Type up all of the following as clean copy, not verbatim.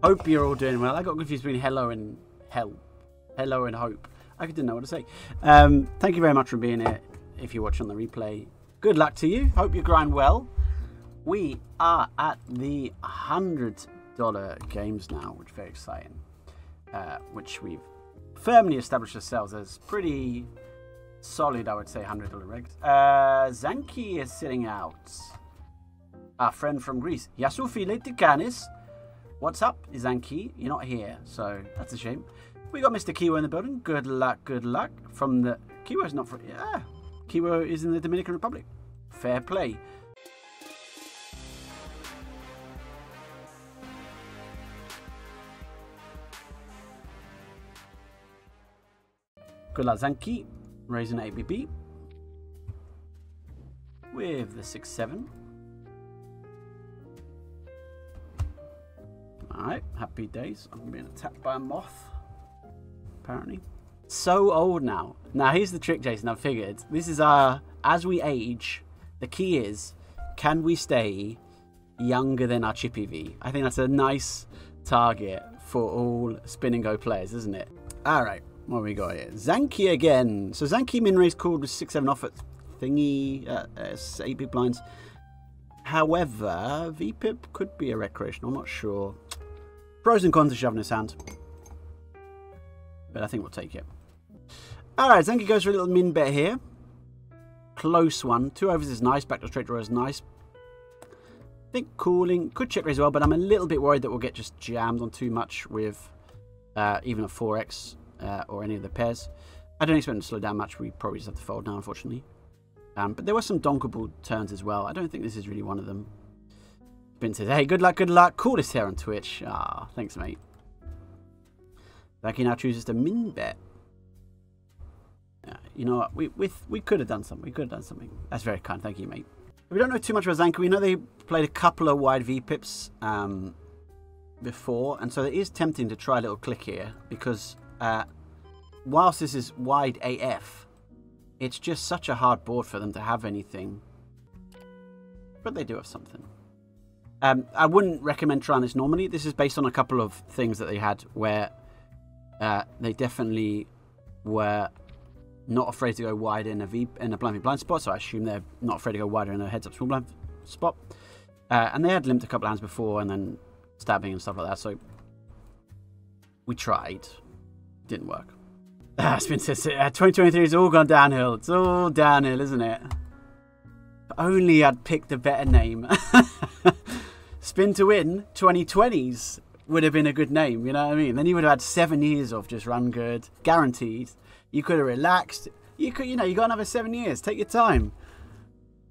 Hope you're all doing well. I got confused between hello and help. Hello and hope. I didn't know what to say. Thank you very much for being here. If you're watching on the replay, good luck to you. Hope you grind well. We are at the $100 games now, which is very exciting. Which we've firmly established ourselves as pretty solid, I would say, $100 regs. Zanki is sitting out. Our friend from Greece. Yasufile Tikanis. What's up, Zanki? You're not here, so that's a shame. We got Mr. Kiwo in the building. Good luck, good luck. From the... Kiwo's not from... Yeah. Kiwo is in the Dominican Republic. Fair play. Good luck, Zanki. Raising ABB. With the 6-7. Alright, happy days. I'm being attacked by a moth. Apparently. So old now. Now here's the trick, Jason. I've figured. This is our... As we age, the key is, can we stay younger than our Chippy V? I think that's a nice target for all Spin and Go players, isn't it? Alright, what have we got here? Zanki again. So Zanki min raise called with 6-7 off at thingy. 8 big blinds. However, VPIP could be a recreational. I'm not sure. Pros and cons of shoving his hand. But I think we'll take it. Alright, Zanki goes for a little min bet here. Close one. 2 overs is nice. Back to straight draw is nice. I think cooling. Could check raise well, but I'm a little bit worried that we'll get just jammed on too much with even a 4x or any of the pairs. I don't expect him to slow down much. We probably just have to fold now, unfortunately. But there were some donkable turns as well. I don't think this is really one of them. Ben says, hey, good luck, good luck. Coolest here on Twitch. Ah, thanks, mate. Zanki now chooses to min bet. You know what? We could have done something. We could have done something. That's very kind. Thank you, mate. We don't know too much about Zanki. We know they played a couple of wide VPIPs before. And so it is tempting to try a little click here. Because whilst this is wide AF, it's just such a hard board for them to have anything. But they do have something. I wouldn't recommend trying this normally. This is based on a couple of things that they had where they definitely were not afraid to go wide in a blind spot. So I assume they're not afraid to go wider in a heads-up small blind spot. And they had limped a couple of hands before and then stabbing and stuff like that. So we tried. Didn't work. Spin says 2023 has all gone downhill. It's all downhill, isn't it? If only I'd picked a better name. Spin to win 2020s would have been a good name, you know what I mean? Then you would have had 7 years of just run good, guaranteed. You could have relaxed. You could, you got another 7 years. Take your time.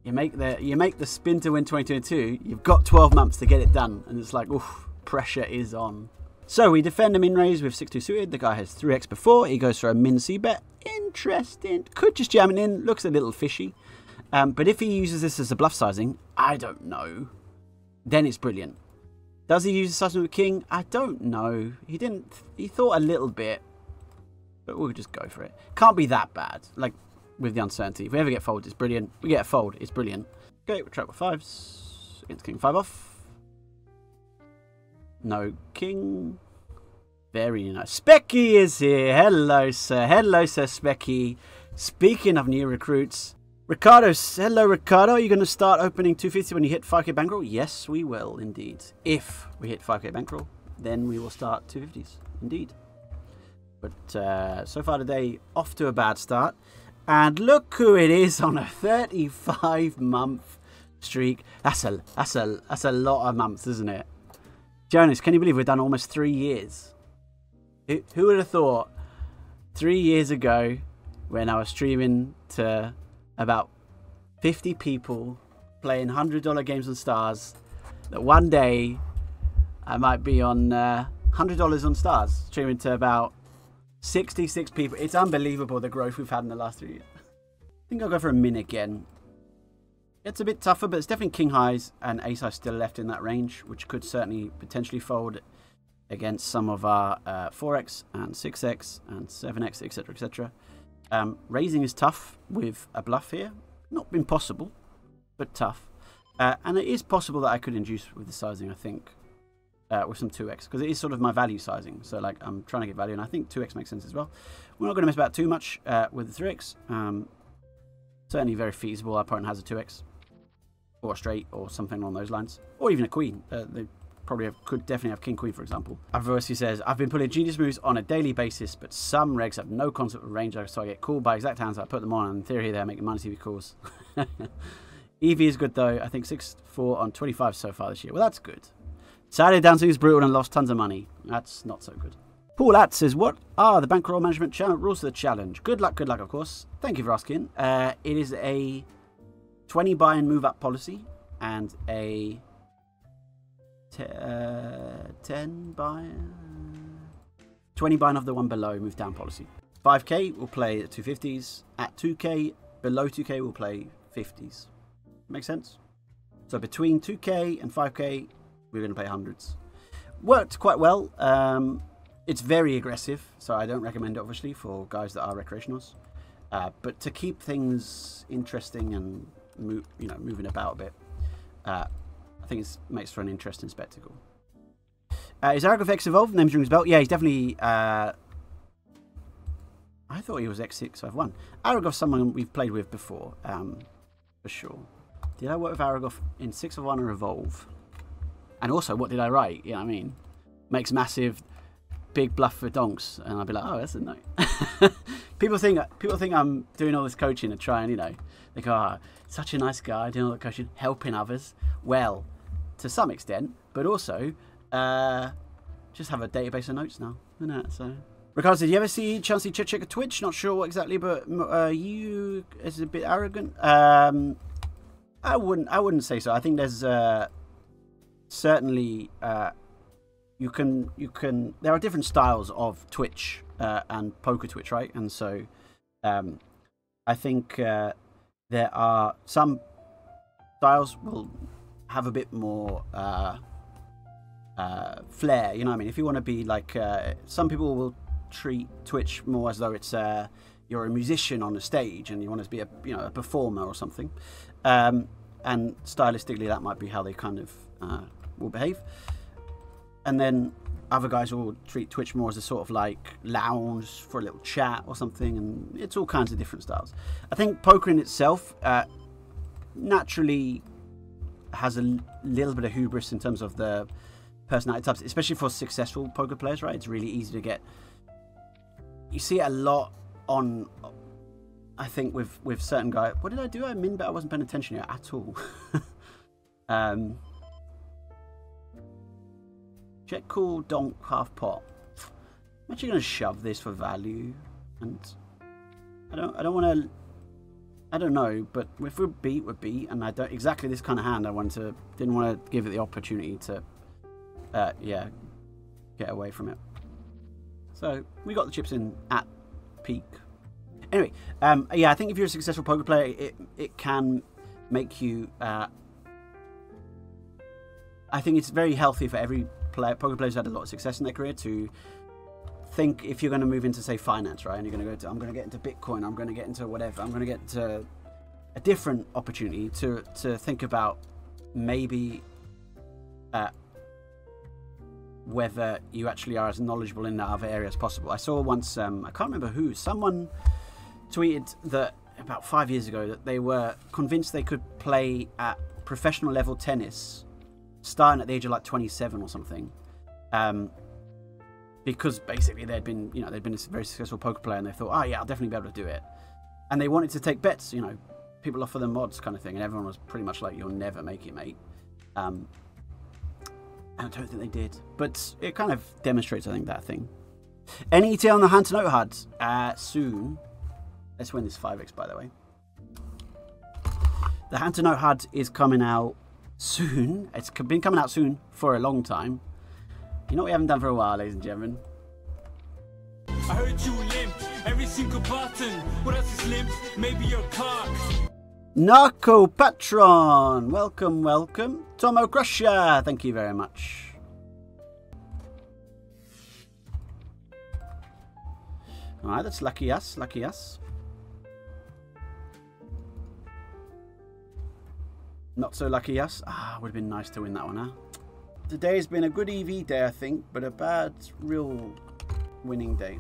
You make the Spin to win 2022. You've got 12 months to get it done, and it's like, oof, pressure is on. So we defend a min raise with 6-2 suited. The guy has 3x before. He goes for a min C bet. Interesting. Could just jam it in. Looks a little fishy. But if he uses this as a bluff sizing, I don't know. Then it's brilliant. Does he use the sizing with king? I don't know. He didn't. He thought a little bit. But we'll just go for it. Can't be that bad. Like, with the uncertainty. If we ever get fold, it's brilliant. We get a fold, it's brilliant. Okay, we'll trap with 5s. Against king 5 off. No king. Very nice. Specky is here. Hello, sir. Hello, sir, Specky. Speaking of new recruits, Ricardo. Hello, Ricardo. Are you going to start opening 250 when you hit 5k bankroll? Yes, we will, indeed. If we hit 5k bankroll, then we will start 250s, indeed. But so far today, off to a bad start. And look who it is on a 35-month streak. That's a lot of months, isn't it? Jonas, can you believe we've done almost 3 years? Who would have thought 3 years ago when I was streaming to about 50 people playing $100 games on Stars that one day I might be on $100 on Stars streaming to about 66 people. It's unbelievable the growth we've had in the last 3 years. I think I'll go for a min again. It's a bit tougher, but it's definitely king highs and ace highs still left in that range, which could certainly potentially fold against some of our 4x and 6x and 7x, etc, etc. Raising is tough with a bluff here. Not impossible, but tough. And it is possible that I could induce with the sizing, I think. with some 2x, because it is sort of my value sizing. So like I'm trying to get value, and I think 2x makes sense as well. We're not going to mess about too much with the 3x. Certainly very feasible. Our opponent has a 2x or a straight or something along those lines, or even a queen. They probably could definitely have king queen, for example. Aversi says, I've been pulling genius moves on a daily basis, but some regs have no concept of range, so I get called by exact hands. I put them on, and in theory they're making money TV calls. EV is good though. I think 6-4 on 25 so far this year. Well, that's good. Saturday dancing is brutal and lost tons of money. That's not so good. Paul Att says, what are the bankroll management rules of the challenge? Good luck, of course. Thank you for asking. It is a 20 buy and move up policy and a 10 buy, 20 buy and of the one below move down policy. 5k we'll play at 250s. At 2k, below 2k we'll play 50s. Make sense? So between 2k and 5k we're going to play hundreds. Worked quite well. It's very aggressive, so I don't recommend it obviously for guys that are recreationals. But to keep things interesting and moving about a bit, I think it makes for an interesting spectacle. Is Aragov X evolved? Name's rings belt. Yeah, he's definitely. I thought he was X651. Aragov's someone we've played with before, for sure. Did I work with Aragov in 6 of 1 or Evolve? And also, what did I write? You know what I mean? Makes massive, big bluff for donks, and I'll be like, oh, that's a no. people think I'm doing all this coaching to try and they go, oh, such a nice guy doing all the coaching, helping others. Well, to some extent, but also just have a database of notes now, isn't it? So, Ricardo, did you ever see Chelsea check a Twitch? Not sure what exactly, but you is a bit arrogant. I wouldn't say so. I think there's certainly you can there are different styles of Twitch and poker Twitch, right? And so I think there are some styles will have a bit more flair, you know what I mean? If you want to be like some people will treat Twitch more as though it's you're a musician on a stage and you want to be a performer or something, and stylistically that might be how they kind of will behave. And then other guys will treat Twitch more as a sort of like lounge for a little chat or something, and it's all kinds of different styles. I think poker in itself naturally has a little bit of hubris in terms of the personality types, especially for successful poker players, right? It's really easy to get. You see it a lot on, I think, with certain guys. What did I do? I wasn't paying attention here at all. Check call donk half pot. I'm actually going to shove this for value, and I don't want to. I don't know, but if we're beat, we're beat, and I don't exactly this kind of hand. Didn't want to give it the opportunity to, get away from it. So we got the chips in at peak. Anyway, I think if you're a successful poker player, it can make you. I think it's very healthy for every poker players who had a lot of success in their career to think, if you're going to move into, say, finance, right, and you're going to go I'm going to get into Bitcoin, I'm going to get into whatever, I'm going to get into a different opportunity, to think about maybe whether you actually are as knowledgeable in that other area as possible. I saw once, I can't remember who, someone tweeted that about 5 years ago that they were convinced they could play at professional level tennis starting at the age of like 27 or something, because basically they'd been a very successful poker player, and they thought, oh yeah, I'll definitely be able to do it, and they wanted to take bets, people offer them odds kind of thing, and everyone was pretty much like, you'll never make it, mate. And I don't think they did, but it kind of demonstrates, I think, that thing. Any ETA on the hand to note HUD? Soon. Let's win this 5x, by the way. The hand to note HUD is coming out soon. It's been coming out soon for a long time. You know what we haven't done for a while, ladies and gentlemen? I heard you limp. Every single button. What else is limp? Maybe your cock. Narco Patron. Welcome, welcome. Tomo Crusher. Thank you very much. Alright, that's lucky us. Lucky us. Not so lucky us. Would have been nice to win that one, huh? Today's been a good EV day, I think, but a bad real winning day.